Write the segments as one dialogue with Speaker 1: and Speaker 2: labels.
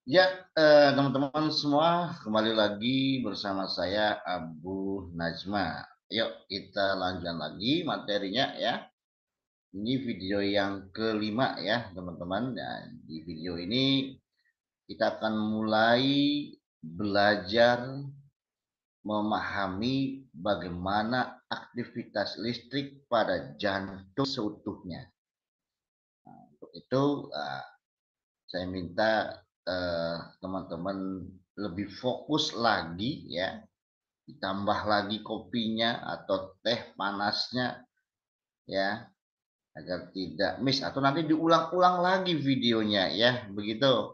Speaker 1: Ya, teman-teman semua, kembali lagi bersama saya Abu Najma. Yuk, kita lanjutkan lagi materinya ya. Ini video yang kelima ya, teman-teman. Nah, di video ini kita akan mulai belajar memahami bagaimana aktivitas listrik pada jantung seutuhnya. Untuk itu, saya minta teman-teman lebih fokus lagi ya, ditambah lagi kopinya atau teh panasnya ya, agar tidak miss atau nanti diulang-ulang lagi videonya ya, begitu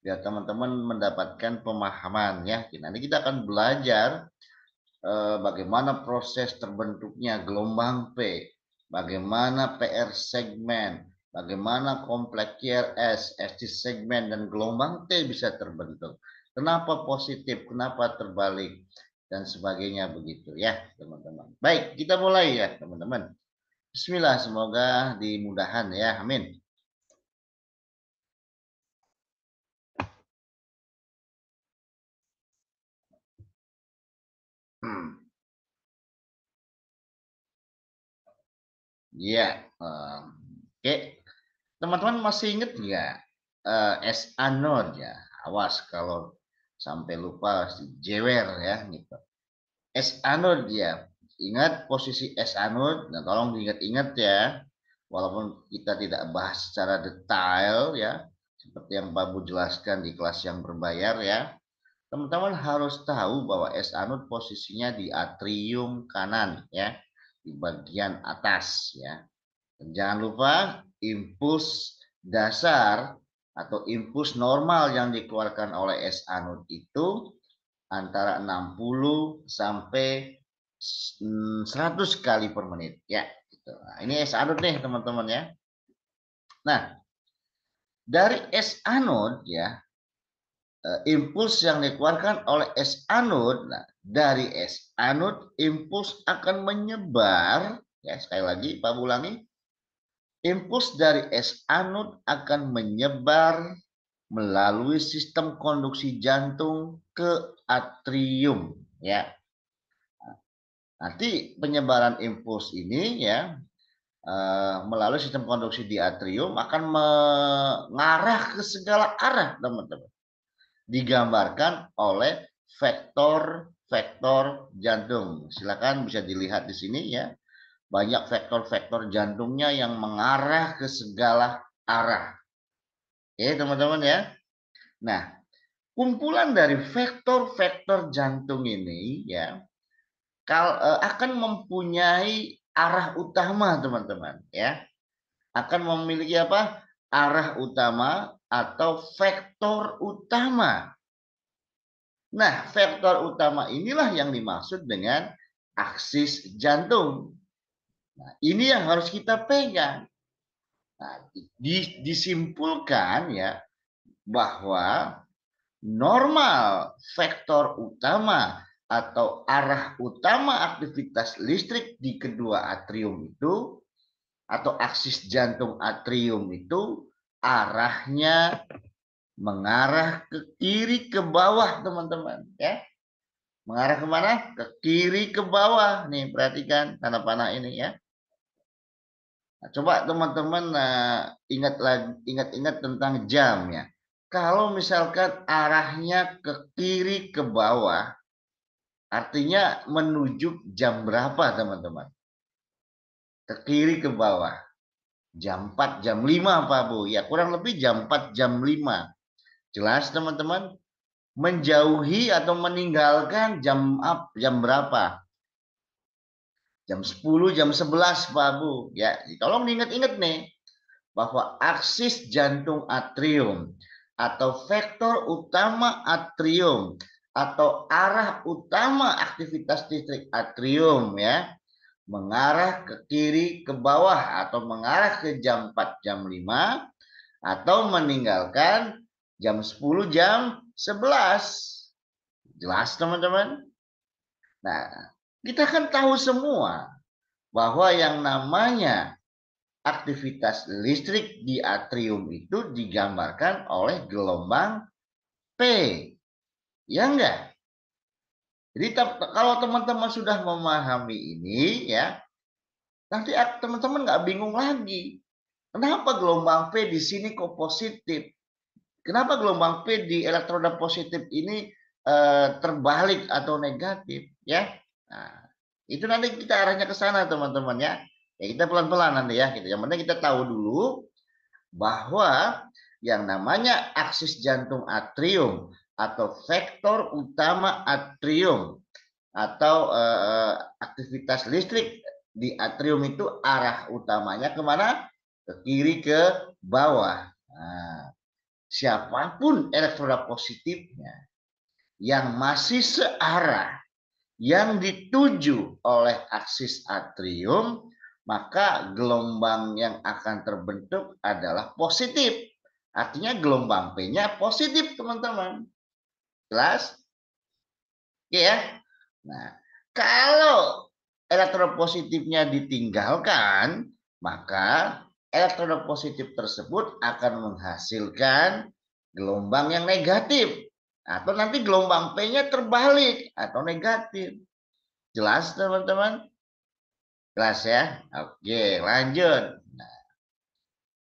Speaker 1: biar teman-teman mendapatkan pemahaman ya. Nanti kita akan belajar bagaimana proses terbentuknya gelombang P, bagaimana PR segmen, bagaimana kompleks QRS, ST segmen, dan gelombang T bisa terbentuk. Kenapa positif, kenapa terbalik, dan sebagainya begitu ya teman-teman. Baik, kita mulai ya teman-teman. Bismillah, semoga dimudahkan ya, amin. Ya, oke. Teman-teman masih ingat nggak S anode ya? Awas kalau sampai lupa jewer ya gitu. S anode ya. Ingat posisi S anode. Nah, tolong diingat-ingat ya. Walaupun kita tidak bahas secara detail ya, seperti yang Pak Bu jelaskan di kelas yang berbayar ya. Teman-teman harus tahu bahwa S anode posisinya di atrium kanan ya, di bagian atas ya. Dan jangan lupa impuls dasar atau impuls normal yang dikeluarkan oleh S anode itu antara 60 sampai 100 kali per menit ya. Gitu. Nah, ini S anode nih teman-teman ya. Nah, dari S anode ya, impuls yang dikeluarkan oleh S anode, nah, dari S anode impuls akan menyebar ya, sekali lagi Pak ulangi. Impuls dari S anode akan menyebar melalui sistem konduksi jantung ke atrium ya. Nanti penyebaran impuls ini ya melalui sistem konduksi di atrium akan mengarah ke segala arah teman-teman. Digambarkan oleh vektor-vektor jantung. Silakan bisa dilihat di sini ya. Banyak vektor-vektor jantungnya yang mengarah ke segala arah. Oke, teman-teman ya. Nah, kumpulan dari vektor-vektor jantung ini ya akan mempunyai arah utama, teman-teman ya. Akan memiliki apa? Arah utama atau vektor utama. Nah, vektor utama inilah yang dimaksud dengan aksis jantung. Nah, ini yang harus kita pegang. Nah, disimpulkan ya bahwa normal vektor utama atau arah utama aktivitas listrik di kedua atrium itu atau aksis jantung atrium itu arahnya mengarah ke kiri ke bawah teman-teman ya. Mengarah kemana? Ke kiri ke bawah. Nih perhatikan tanda panah ini ya. Nah, coba teman-teman ingat-ingat tentang jam ya. Kalau misalkan arahnya ke kiri ke bawah, artinya menuju jam berapa teman-teman? Ke kiri ke bawah. Jam 4, jam 5 Pak Bu. Ya kurang lebih jam 4, jam 5. Jelas teman-teman? Menjauhi atau meninggalkan jam berapa? Jam 10, jam 11 Pak Bu. Ya, tolong diingat-ingat nih bahwa aksis jantung atrium atau vektor utama atrium atau arah utama aktivitas listrik atrium ya mengarah ke kiri ke bawah atau mengarah ke jam 4 jam 5 atau meninggalkan jam 10 jam 11. Jelas teman-teman? Nah, kita kan tahu semua bahwa yang namanya aktivitas listrik di atrium itu digambarkan oleh gelombang P. Ya enggak? Jadi kalau teman-teman sudah memahami ini ya, nanti teman-teman nggak bingung lagi. Kenapa gelombang P di sini kok positif? Kenapa gelombang P di elektroda positif ini terbalik atau negatif ya? Nah, itu nanti kita arahnya ke sana teman-teman ya. Ya kita pelan-pelan nanti ya. Gitu. Yang penting kita tahu dulu bahwa yang namanya aksis jantung atrium atau vektor utama atrium atau aktivitas listrik di atrium itu arah utamanya kemana? Ke kiri ke bawah. Nah, siapapun elektroda positifnya yang masih searah yang dituju oleh aksis atrium, maka gelombang yang akan terbentuk adalah positif. Artinya gelombang P-nya positif, teman-teman. Jelas? Oke ya? Nah, kalau elektroda positifnya ditinggalkan, maka elektroda positif tersebut akan menghasilkan gelombang yang negatif. Atau nanti gelombang P-nya terbalik atau negatif. Jelas teman-teman? Jelas ya? Oke, lanjut. Nah,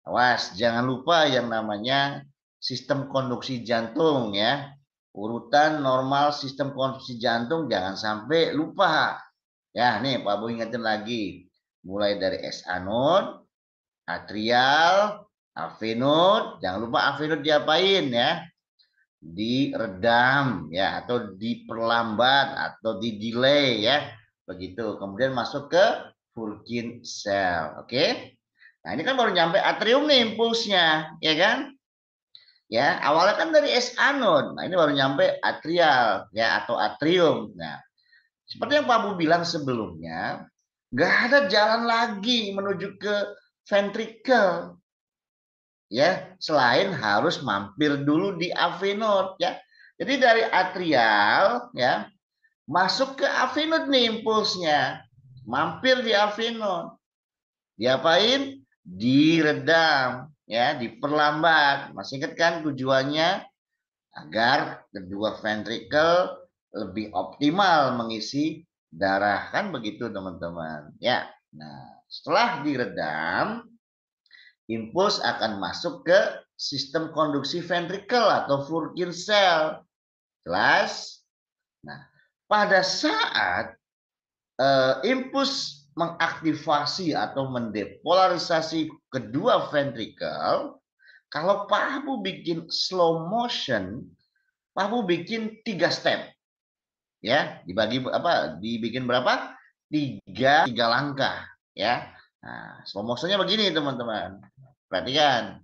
Speaker 1: awas, jangan lupa yang namanya sistem konduksi jantung ya. Urutan normal sistem konduksi jantung jangan sampai lupa. Ya, nih Pak Bu ingetin lagi. Mulai dari S anode, atrial, AV node. Jangan lupa AV node diapain ya? Diredam ya atau diperlambat atau di delay ya begitu, kemudian masuk ke Purkinje cell. Oke, nah ini kan baru nyampe atrium nih impulsnya ya kan, ya awalnya kan dari S anode, nah ini baru nyampe atrial ya atau atrium. Nah seperti yang Pak Bu bilang sebelumnya, nggak ada jalan lagi menuju ke ventricle ya, selain harus mampir dulu di AV node ya. Jadi dari atrial ya masuk ke AV node nih impulsnya, mampir di AV node. Diapain? Diredam ya, diperlambat. Masih ingat kan tujuannya? Agar kedua ventricle lebih optimal mengisi darah, kan begitu teman-teman ya. Nah, setelah diredam, impuls akan masuk ke sistem konduksi ventricle atau Purkinje cell. Jelas? Nah, pada saat impuls mengaktifasi atau mendepolarisasi kedua ventricle, kalau Pak Abu bikin slow motion, Pak Abu bikin 3 step. Ya, dibagi apa? Dibikin berapa? Tiga langkah, ya. Nah, slow motionnya begini, teman-teman. Perhatikan.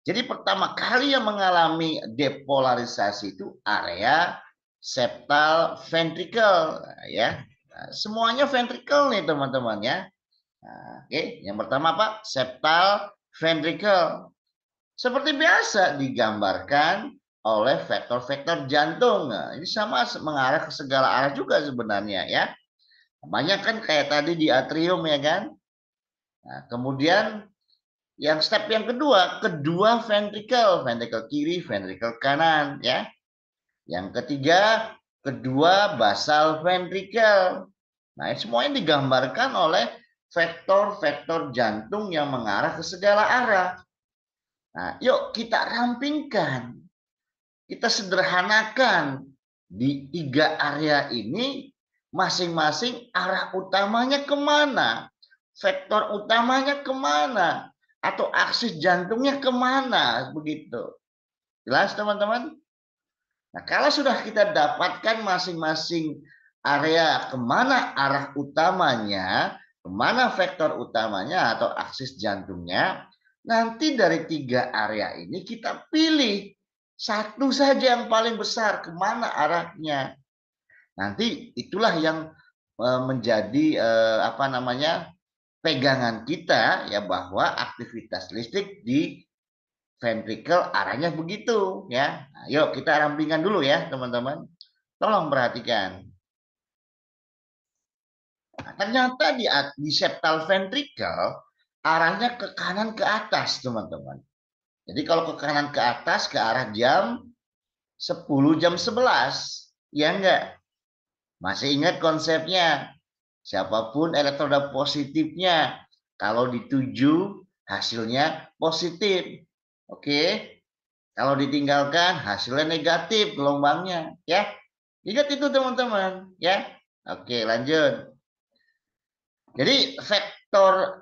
Speaker 1: Jadi pertama kali yang mengalami depolarisasi itu area septal ventricle ya. Nah, semuanya ventricle nih teman-teman ya. Nah, oke, yang pertama apa? Septal ventricle. Seperti biasa digambarkan oleh vektor-vektor jantung. Nah, ini sama mengarah ke segala arah juga sebenarnya ya. Banyak kan kayak tadi di atrium ya kan. Nah, kemudian yang step yang kedua, kedua ventricle, ventricle kiri, ventricle kanan ya. Yang ketiga, kedua basal ventricle. Nah, semuanya digambarkan oleh vektor-vektor jantung yang mengarah ke segala arah. Nah, yuk kita rampingkan, kita sederhanakan di tiga area ini masing-masing arah utamanya kemana, vektor utamanya kemana, atau aksis jantungnya kemana, begitu. Jelas teman-teman? Nah, kalau sudah kita dapatkan masing-masing area kemana arah utamanya, kemana vektor utamanya atau aksis jantungnya, nanti dari tiga area ini kita pilih satu saja yang paling besar, kemana arahnya. Nanti itulah yang menjadi apa namanya pegangan kita ya, bahwa aktivitas listrik di ventricle arahnya begitu ya. Nah, yuk kita rampingkan dulu ya teman-teman. Tolong perhatikan. Nah, ternyata di septal ventricle arahnya ke kanan ke atas teman-teman. Jadi kalau ke kanan ke atas ke arah jam, 10 jam 11. Ya enggak? Masih ingat konsepnya? Siapapun elektroda positifnya, kalau dituju hasilnya positif. Oke. Kalau ditinggalkan hasilnya negatif gelombangnya, ya. Ingat itu teman-teman, ya. Oke, lanjut. Jadi vektor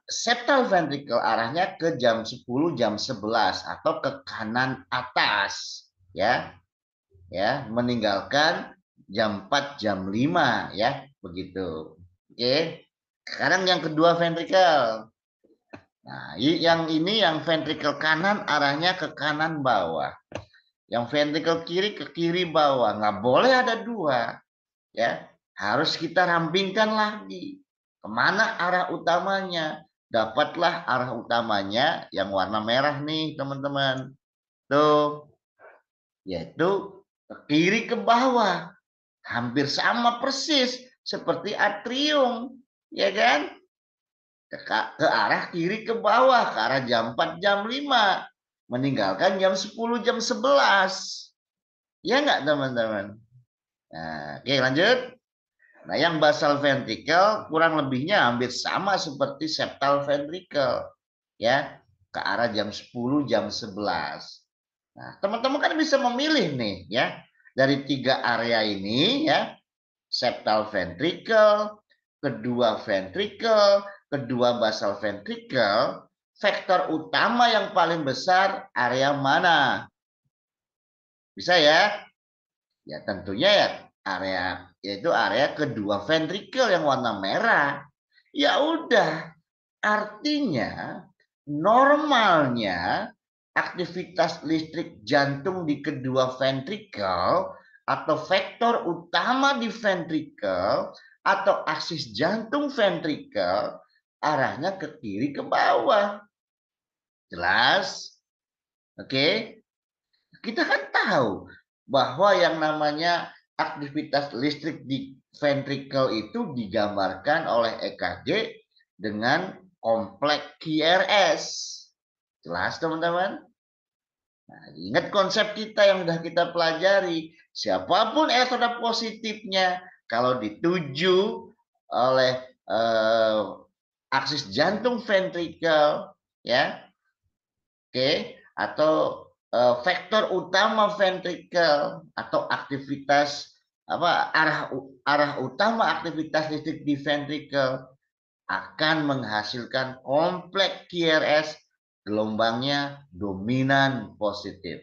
Speaker 1: septal ventricle arahnya ke jam 10 jam 11 atau ke kanan atas, ya. Ya, meninggalkan jam 4 jam 5, ya, begitu. Oke. Sekarang yang kedua ventricle. Nah, yang ini yang ventricle kanan arahnya ke kanan bawah. Yang ventricle kiri ke kiri bawah. Nggak boleh ada dua. Ya, harus kita rampingkan lagi. Kemana arah utamanya? Dapatlah arah utamanya yang warna merah nih teman-teman. Tuh, yaitu ke kiri ke bawah. Hampir sama persis seperti atrium. Ya kan? Ke arah kiri ke bawah. Ke arah jam 4 jam 5. Meninggalkan jam 10 jam 11. Ya nggak teman-teman? Nah, oke lanjut. Nah, yang basal ventricle kurang lebihnya hampir sama seperti septal ventricle, ya, ke arah jam 10 jam 11. Nah, teman-teman kan bisa memilih nih, ya, dari tiga area ini, ya, septal ventricle, kedua basal ventricle, vektor utama yang paling besar area mana? Bisa ya? Ya tentunya ya area yaitu area kedua ventricle yang warna merah. Ya udah, artinya normalnya aktivitas listrik jantung di kedua ventricle atau vektor utama di ventricle atau aksis jantung ventricle arahnya ke kiri ke bawah. Jelas? Oke? Kita kan tahu bahwa yang namanya aktivitas listrik di ventricle itu digambarkan oleh EKG dengan kompleks QRS. Jelas teman-teman? Nah, ingat konsep kita yang sudah kita pelajari. Siapapun elektroda positifnya, kalau dituju oleh aksis jantung ventricle, ya, oke, atau vektor utama ventricle atau aktivitas apa arah utama aktivitas listrik di ventricle akan menghasilkan kompleks QRS gelombangnya dominan positif,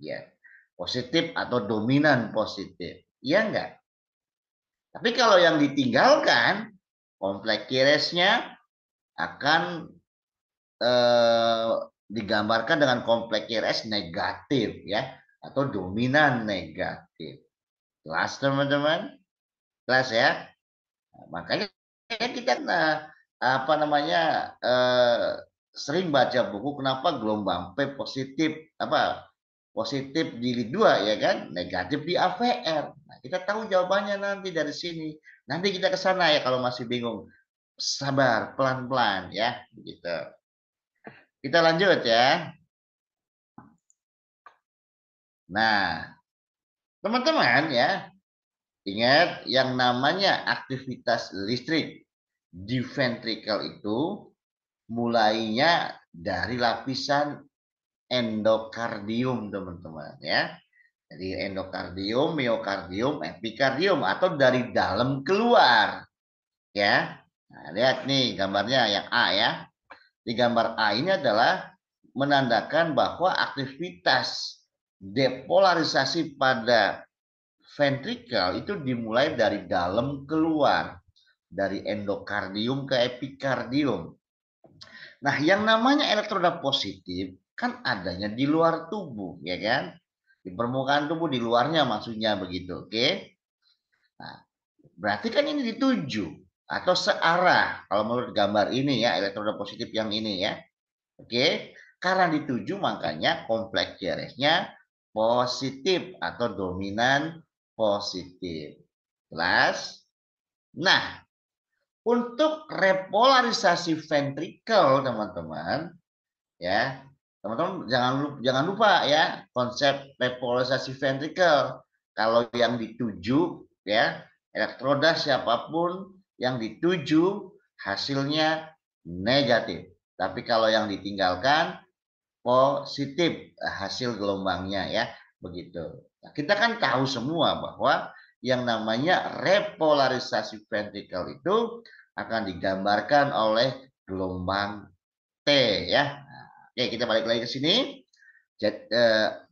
Speaker 1: ya, positif atau dominan positif, ya enggak. Tapi kalau yang ditinggalkan kompleks QRS-nya akan digambarkan dengan kompleks QRS negatif, ya, atau dominan negatif. Jelas teman-teman? Jelas ya? Nah, makanya kita apa namanya sering baca buku kenapa gelombang P positif apa positif di lead 2 ya kan, negatif di AVR. Nah, kita tahu jawabannya nanti dari sini. Nanti kita ke sana ya kalau masih bingung. Sabar, pelan-pelan ya, begitu. Kita lanjut ya. Nah, teman-teman ya, ingat yang namanya aktivitas listrik di ventricle itu mulainya dari lapisan endokardium, teman-teman ya. Jadi endokardium, miokardium, epikardium atau dari dalam keluar ya. Nah, lihat nih gambarnya yang A ya. Di gambar A ini adalah menandakan bahwa aktivitas depolarisasi pada ventricle itu dimulai dari dalam keluar, dari endokardium ke epikardium. Nah, yang namanya elektroda positif kan adanya di luar tubuh, ya kan? Di permukaan tubuh, di luarnya maksudnya begitu, oke? Nah, berarti kan ini dituju atau searah kalau menurut gambar ini ya, elektroda positif yang ini ya. Oke, karena dituju makanya kompleks QRS-nya positif atau dominan positif. Jelas? Nah, untuk repolarisasi ventricle teman-teman ya, Teman-teman jangan lupa ya konsep repolarisasi ventrikel. Kalau yang dituju ya elektroda siapapun yang dituju hasilnya negatif. Tapi kalau yang ditinggalkan positif hasil gelombangnya ya begitu. Nah, kita kan tahu semua bahwa yang namanya repolarisasi ventrikel itu akan digambarkan oleh gelombang T ya. Oke, kita balik lagi ke sini. Jadi,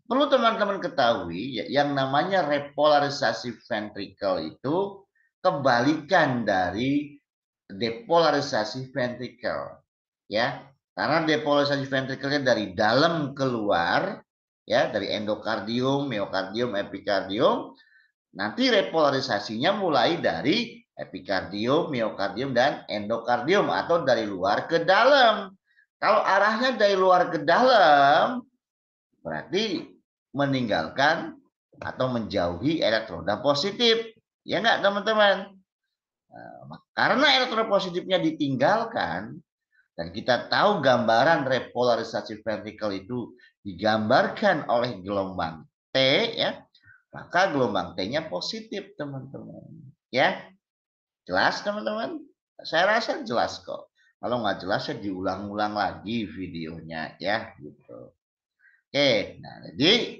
Speaker 1: perlu teman-teman ketahui yang namanya repolarisasi ventrikel itu kebalikan dari depolarisasi ventrikel, ya. Karena depolarisasi ventrikelnya dari dalam keluar, ya, dari endokardium, miokardium, epikardium. Nanti repolarisasinya mulai dari epikardium, miokardium, dan endokardium atau dari luar ke dalam. Kalau arahnya dari luar ke dalam, berarti meninggalkan atau menjauhi elektroda positif. Ya enggak teman-teman? Karena elektroda positifnya ditinggalkan, dan kita tahu gambaran repolarisasi vertikal itu digambarkan oleh gelombang T, ya, maka gelombang T-nya positif, teman-teman. Ya, jelas teman-teman? Saya rasa jelas kok. Kalau nggak jelas, saya diulang-ulang lagi videonya, ya, gitu. Oke, nah jadi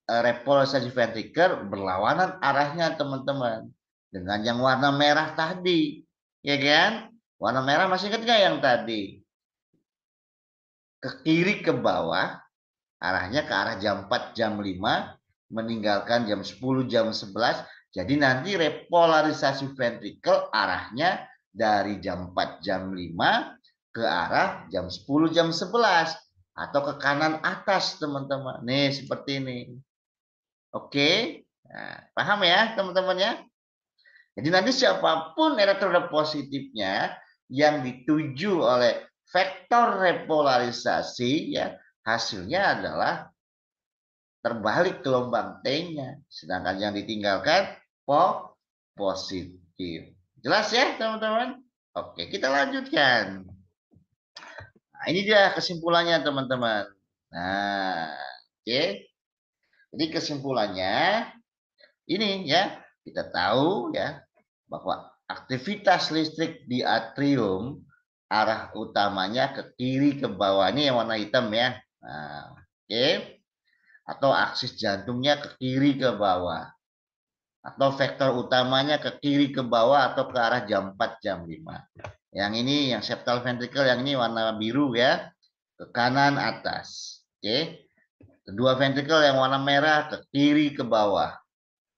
Speaker 1: repolarisasi ventrikel berlawanan arahnya teman-teman dengan yang warna merah tadi, ya kan? Warna merah masih ingat nggak yang tadi? Ke kiri ke bawah, arahnya ke arah jam 4 jam 5, meninggalkan jam 10 jam 11. Jadi nanti repolarisasi ventrikel arahnya dari jam 4 jam 5 ke arah jam 10 jam 11 atau ke kanan atas teman-teman. Nih seperti ini. Oke, nah, paham ya teman-teman ya? Jadi nanti siapapun elektroda positifnya yang dituju oleh vektor repolarisasi ya hasilnya adalah terbalik gelombang T-nya. Sedangkan yang ditinggalkan positif. Jelas ya teman-teman? Oke, kita lanjutkan. Nah, ini dia kesimpulannya teman-teman. Nah, oke. Jadi kesimpulannya ini ya, kita tahu ya bahwa aktivitas listrik di atrium arah utamanya ke kiri ke bawah, ini yang warna hitam ya. Nah, oke. Atau aksis jantungnya ke kiri ke bawah. Atau vektor utamanya ke kiri ke bawah atau ke arah jam 4 jam 5. Yang ini yang septal ventricle, yang ini warna biru ya, ke kanan atas. Oke. Kedua ventricle yang warna merah ke kiri ke bawah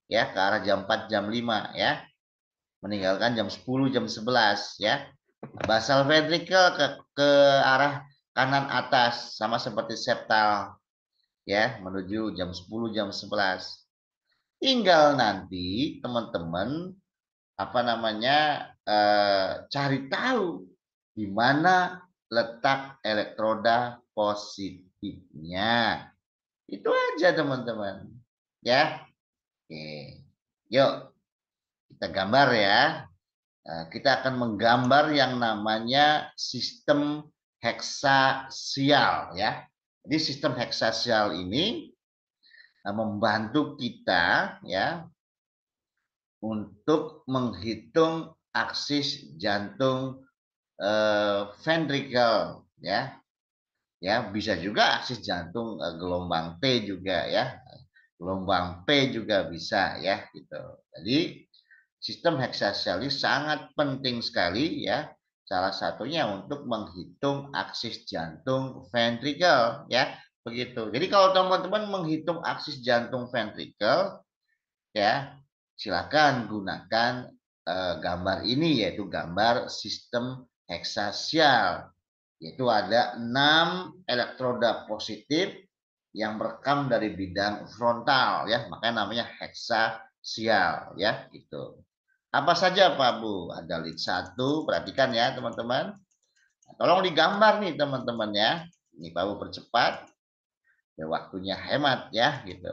Speaker 1: ya, ke arah jam 4 jam 5 ya, meninggalkan jam 10 jam 11 ya. Basal ventricle ke arah kanan atas sama seperti septal ya, menuju jam 10 jam 11. Tinggal nanti teman-teman apa namanya cari tahu di mana letak elektroda positifnya. Itu aja teman-teman. Ya. Oke. Yuk kita gambar ya. Kita akan menggambar yang namanya sistem heksasial ya. Jadi sistem heksasial ini membantu kita ya untuk menghitung aksis jantung ventrikel ya. Ya, bisa juga aksis jantung gelombang T juga ya. Gelombang P juga bisa ya gitu. Jadi sistem heksasialis sangat penting sekali ya. Salah satunya untuk menghitung aksis jantung ventrikel ya, begitu. Jadi kalau teman-teman menghitung aksis jantung ventrikel ya, silakan gunakan gambar ini yaitu gambar sistem heksasial. Yaitu ada 6 elektroda positif yang merekam dari bidang frontal ya, makanya namanya heksasial ya gitu. Apa saja Pak Bu? Ada lead 1, perhatikan ya teman-teman. Tolong digambar nih teman-teman ya. Ini Pak Bu percepat, ya waktunya hemat ya gitu.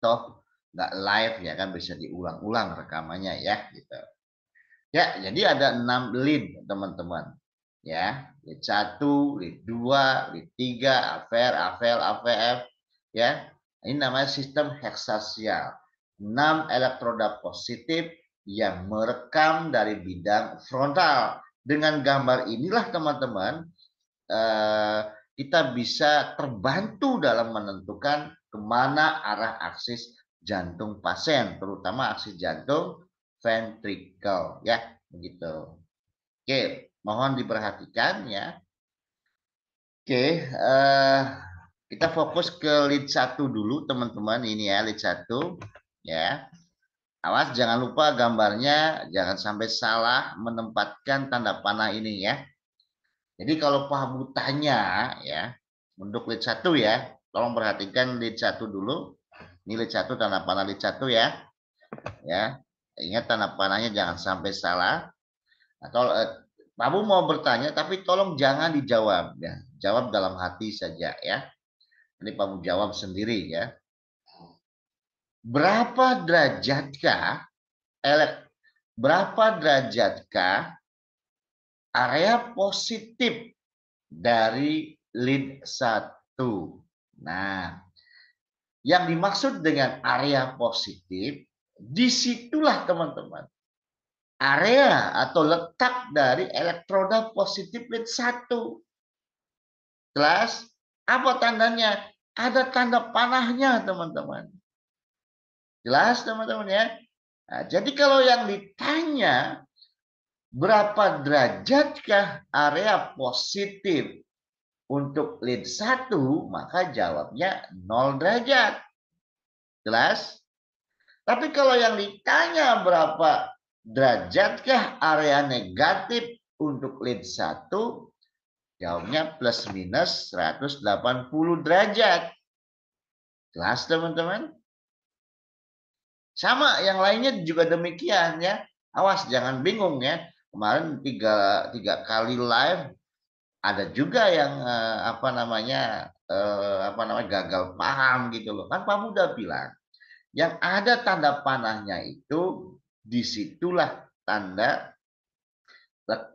Speaker 1: Toh nggak live ya kan, bisa diulang-ulang rekamannya ya gitu. Ya, jadi ada 6 lead teman-teman. ya, lead 1, lead 2, lead 3, AVR, AVL, AVF, ya. Ini namanya sistem heksasial. 6 elektroda positif yang merekam dari bidang frontal. Dengan gambar inilah teman-teman, kita bisa terbantu dalam menentukan kemana arah aksis jantung pasien, terutama aksis jantung ventricle, ya, begitu. Oke, mohon diperhatikan ya. Oke, kita fokus ke lead 1 dulu teman-teman, ini ya lead 1 ya. Awas jangan lupa gambarnya, jangan sampai salah menempatkan tanda panah ini ya. Jadi kalau Pak Bu tanya ya, untuk lead 1 ya, tolong perhatikan lead 1 dulu. Ini lead 1, tanda panah lead 1 ya. Ya. Ingat tanda panahnya jangan sampai salah. Atau Pak Bu mau bertanya tapi tolong jangan dijawab ya. Jawab dalam hati saja ya. Ini Pak Bu jawab sendiri ya. Berapa derajatkah berapa derajatkah area positif dari lead 1? Nah, yang dimaksud dengan area positif, disitulah teman-teman, area atau letak dari elektroda positif lead 1. Jelas? Apa tandanya? Ada tanda panahnya teman-teman. Jelas teman-teman ya? Nah, jadi kalau yang ditanya berapa derajatkah area positif untuk lead 1, maka jawabnya 0 derajat. Jelas? Tapi kalau yang ditanya berapa derajatkah area negatif untuk lead 1, jawabnya plus minus 180 derajat. Jelas teman-teman? Sama yang lainnya juga demikian ya. Awas jangan bingung ya. Kemarin tiga kali live ada juga yang gagal paham gitu loh. Kan Pak udah bilang yang ada tanda panahnya itu disitulah tanda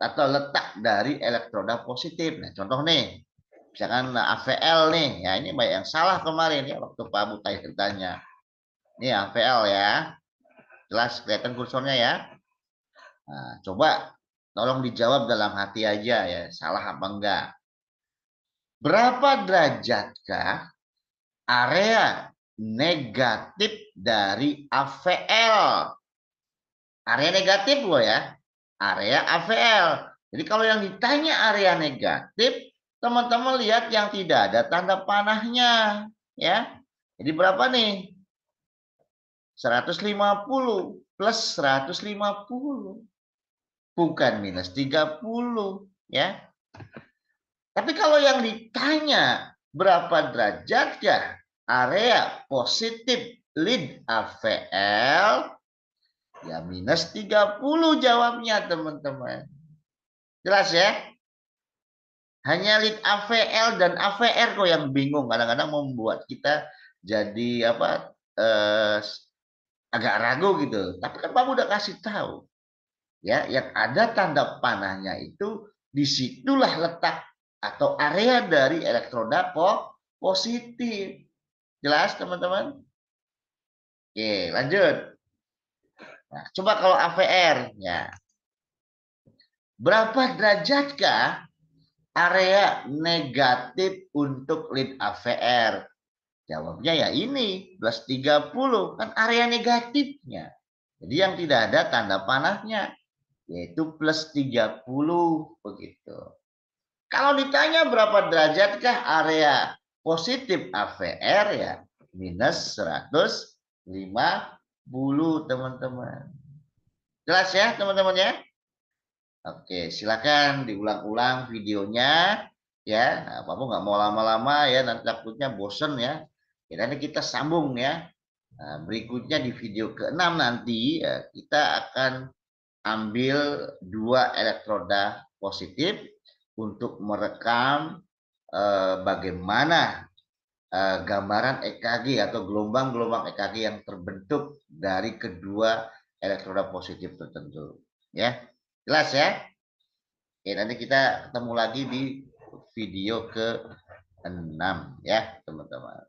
Speaker 1: atau letak dari elektroda positif. Nah, contoh nih, misalkan AVL nih, ya ini banyak yang salah kemarin ya waktu Pak Abu tanya. Ini AVL ya, jelas kelihatan kursornya ya. Nah, coba tolong dijawab dalam hati aja ya, salah apa enggak. Berapa derajatkah area negatif dari AVL? Area negatif loh ya, area AVL. Jadi kalau yang ditanya area negatif, teman-teman lihat yang tidak ada tanda panahnya ya. Jadi berapa nih? 150 plus 150. Bukan minus 30 ya. Tapi kalau yang ditanya berapa derajatnya area positif lead AVL, ya minus 30 jawabnya teman-teman. Jelas ya? Hanya lead AVL dan AVR kok yang bingung. Kadang-kadang membuat kita jadi agak ragu gitu. Tapi kan Bapak udah kasih tahu. Ya, yang ada tanda panahnya itu disitulah letak atau area dari elektroda positif. Jelas teman-teman? Oke, lanjut. Nah, coba kalau AVR ya. Berapa derajatkah area negatif untuk lead AVR? Jawabnya ya ini, plus 30. Kan area negatifnya. Jadi yang tidak ada tanda panahnya. Yaitu plus 30. Begitu. Kalau ditanya berapa derajatkah area positif AVR ya minus 150 teman-teman. Jelas ya teman-teman ya? Oke, silakan diulang-ulang videonya ya. Nah, Bapak nggak mau lama-lama ya, nanti takutnya bosen ya. Ya nanti kita sambung ya. Nah, berikutnya di video ke-6 nanti ya, kita akan ambil 2 elektroda positif untuk merekam bagaimana gambaran EKG atau gelombang-gelombang EKG yang terbentuk dari kedua elektroda positif tertentu. Ya, jelas ya? Oke, nanti kita ketemu lagi di video ke-6 ya, teman-teman.